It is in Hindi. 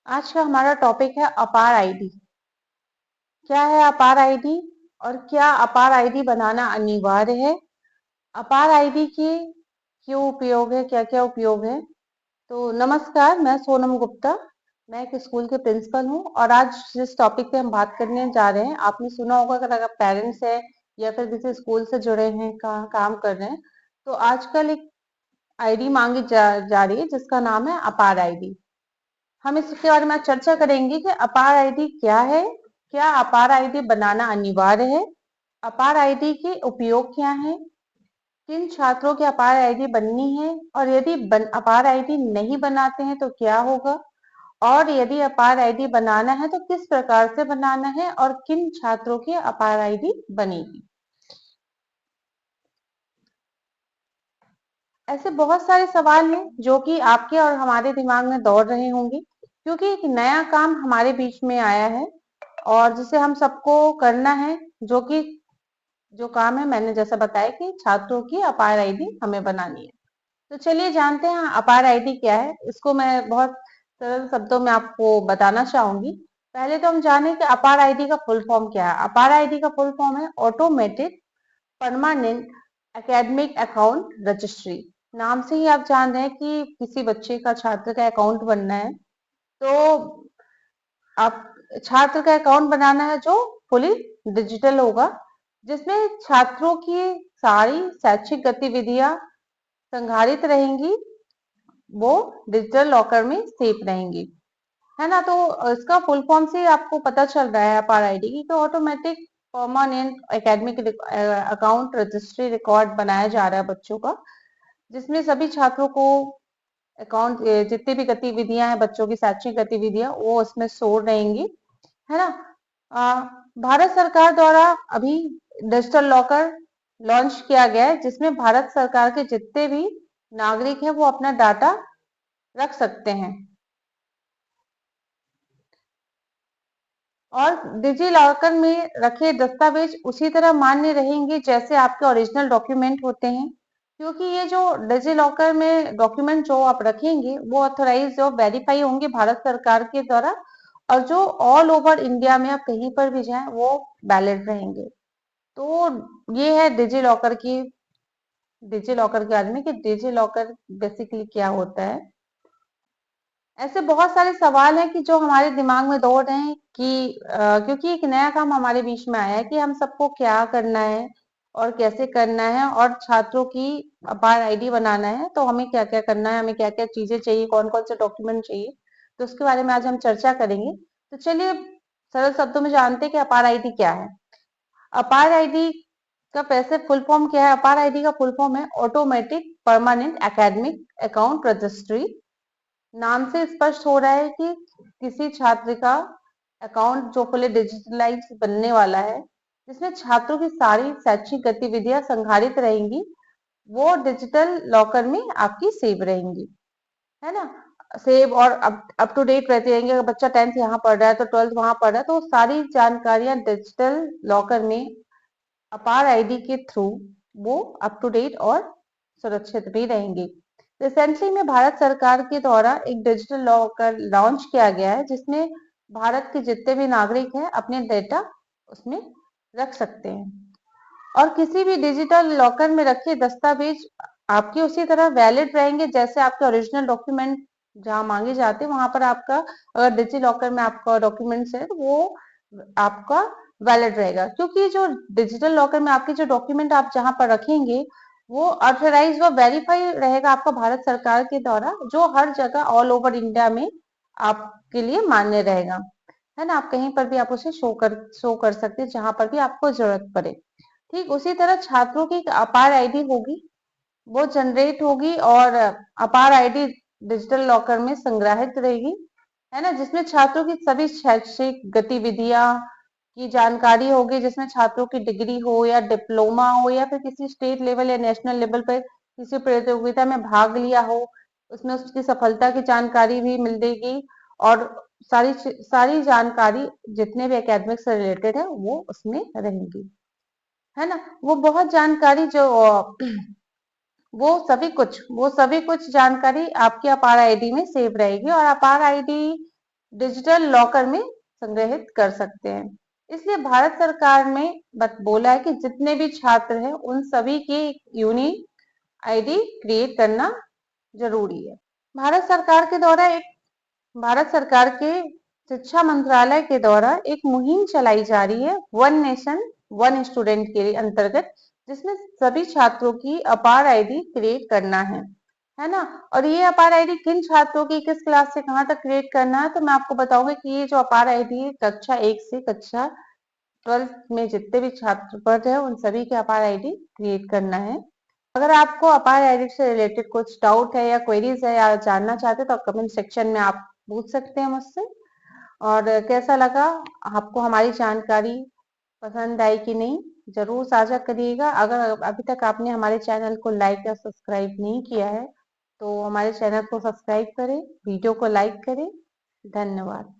आज का हमारा टॉपिक है अपार आईडी। क्या है अपार आईडी और क्या अपार आईडी बनाना अनिवार्य है? अपार आईडी के क्यों उपयोग है, क्या क्या उपयोग है? तो नमस्कार, मैं सोनम गुप्ता। मैं एक स्कूल के प्रिंसिपल हूँ और आज जिस टॉपिक पे हम बात करने जा रहे हैं, आपने सुना होगा कि अगर पेरेंट्स है या फिर किसी स्कूल से जुड़े हैं, काम कर रहे हैं, तो आजकल एक आईडी मांगी जा रही है जिसका नाम है अपार आईडी। हम इसके बारे में आज चर्चा करेंगे कि अपार आईडी क्या है, क्या अपार आईडी बनाना अनिवार्य है, अपार आईडी के उपयोग क्या है, किन छात्रों की अपार आईडी बननी है और यदि अपार आईडी नहीं बनाते हैं तो क्या होगा, और यदि अपार आईडी बनाना है तो किस प्रकार से बनाना है और किन छात्रों की अपार आईडी बनेगी। ऐसे बहुत सारे सवाल हैं जो कि आपके और हमारे दिमाग में दौड़ रहे होंगे, क्योंकि एक नया काम हमारे बीच में आया है और जिसे हम सबको करना है, जो कि जो काम है मैंने जैसा बताया कि छात्रों की अपार आईडी हमें बनानी है। तो चलिए जानते हैं अपार आईडी क्या है। इसको मैं बहुत सरल शब्दों में आपको बताना चाहूंगी। पहले तो हम जाने कि अपार आईडी का फुल फॉर्म क्या है। अपार आईडी का फुल फॉर्म है automated permanent academic account registry. नाम से ही आप जान रहे हैं कि किसी बच्चे का, छात्र का अकाउंट बनना है, तो आप छात्र का अकाउंट बनाना है जो फुली डिजिटल होगा, जिसमें छात्रों की सारी शैक्षिक गतिविधियां संग्रहित रहेंगी, वो डिजिटल लॉकर में सेफ रहेंगी, है ना। तो इसका फुल फॉर्म से आपको पता चल रहा है अपार आईडी की, तो automatic permanent academic account registry record बनाया जा रहा है बच्चों का, जिसमें सभी छात्रों को अकाउंट, जितनी भी गतिविधियां हैं बच्चों की शैक्षिक गतिविधियां, वो उसमें स्टोर रहेंगी, है ना। भारत सरकार द्वारा अभी डिजिटल लॉकर लॉन्च किया गया है, जिसमें भारत सरकार के जितने भी नागरिक हैं वो अपना डाटा रख सकते हैं। और डिजी लॉकर में रखे दस्तावेज उसी तरह मान्य रहेंगे जैसे आपके ओरिजिनल डॉक्यूमेंट होते हैं, क्योंकि ये जो डिजी लॉकर में डॉक्यूमेंट जो आप रखेंगे वो ऑथराइज और वेरीफाई होंगे भारत सरकार के द्वारा, और जो ऑल ओवर इंडिया में आप कहीं पर भी जाएं वो वैलिड रहेंगे। तो ये है डिजी लॉकर के बारे में कि डिजी लॉकर बेसिकली क्या होता है। ऐसे बहुत सारे सवाल हैं कि जो हमारे दिमाग में दौड़ रहे हैं कि क्योंकि एक नया काम हमारे बीच में आया है कि हम सबको क्या करना है और कैसे करना है, और छात्रों की अपार आईडी बनाना है, तो हमें क्या क्या करना है, हमें क्या क्या चीजें चाहिए, कौन कौन से डॉक्यूमेंट चाहिए, तो उसके बारे में आज हम चर्चा करेंगे। तो चलिए सरल शब्दों में जानते हैं कि अपार आईडी क्या है। अपार आईडी का पैसे फुल फॉर्म क्या है? अपार आईडी का फुल फॉर्म है automatic permanent academic account registry. नाम से स्पष्ट हो रहा है कि किसी छात्र का अकाउंट जो फुली डिजिटलाइज बनने वाला है, जिसमें छात्रों की सारी शैक्षिक गतिविधियां संग्रहित रहेंगी, वो डिजिटल लॉकर में आपकी सेव रहेंगी, है ना। सेव और अप टू डेट रहते रहेंगे। अगर बच्चा 10th यहाँ पढ़ रहा है तो 12th वहां पढ़ रहा है, तो सारी जानकारियां डिजिटल लॉकर में अपार आईडी के थ्रू वो अप टू डेट और सुरक्षित भी रहेंगी। रिसेंटली में भारत सरकार के द्वारा एक डिजिटल लॉकर लॉन्च किया गया है, जिसमें भारत के जितने भी नागरिक हैं अपने डेटा उसमें रख सकते हैं, और किसी भी डिजिटल लॉकर में रखे दस्तावेज आपके उसी तरह वैलिड रहेंगे जैसे आपके ओरिजिनल डॉक्यूमेंट जहां मांगे जाते हैं वहां पर आपका, अगर डिजी लॉकर में आपका डॉक्यूमेंट्स है तो वो आपका वैलिड रहेगा, क्योंकि जो डिजिटल लॉकर में आपके जो डॉक्यूमेंट आप जहां पर रखेंगे वो ऑथराइज व वेरीफाई रहेगा आपका भारत सरकार के द्वारा, जो हर जगह ऑल ओवर इंडिया में आपके लिए मान्य रहेगा, है ना। आप कहीं पर भी आप उसे शो कर सकते हैं जहां पर भी आपको जरूरत पड़े। ठीक उसी तरह छात्रों की एक अपार आईडी होगी, वो जनरेट होगी और अपार आईडी डिजिटल लॉकर में संग्रहित रहेगी, है ना, जिसमें छात्रों की सभी शैक्षिक गतिविधियां की जानकारी होगी, जिसमें छात्रों की डिग्री हो या डिप्लोमा हो या फिर किसी स्टेट लेवल या नेशनल लेवल पर किसी प्रतियोगिता में भाग लिया हो, उसमें उसकी सफलता की जानकारी भी मिल देगी, और सारी सारी जानकारी जितने भी एकेडमिक से रिलेटेड है वो उसमें रहेंगी, है ना। वो बहुत जानकारी जो वो सभी कुछ जानकारी आपकी अपार आईडी में सेव रहेगी, और अपार आईडी डिजिटल लॉकर में संग्रहित कर सकते हैं। इसलिए भारत सरकार ने बोला है कि जितने भी छात्र हैं उन सभी की यूनिक आईडी क्रिएट करना जरूरी है। भारत सरकार के शिक्षा मंत्रालय के द्वारा एक मुहिम चलाई जा रही है, वन नेशन वन स्टूडेंट के अंतर्गत, जिसमें सभी छात्रों की अपार आईडी क्रिएट करना है ना। और ये अपार आईडी किन छात्रों की किस क्लास से कहाँ तक क्रिएट करना है, तो मैं आपको बताऊंगी कि ये जो अपार आईडी है कक्षा 1 से कक्षा 12 में जितने भी छात्र पढ़ रहे हैं उन सभी के अपार आईडी क्रिएट करना है। अगर आपको अपार आईडी से रिलेटेड कुछ डाउट है या क्वेरीज है या जानना चाहते हैं तो कमेंट सेक्शन में आप पूछ सकते हैं मुझसे। और कैसा लगा आपको हमारी जानकारी, पसंद आई कि नहीं, जरूर साझा करिएगा। अगर अभी तक आपने हमारे चैनल को लाइक या सब्सक्राइब नहीं किया है तो हमारे चैनल को सब्सक्राइब करें, वीडियो को लाइक करें। धन्यवाद।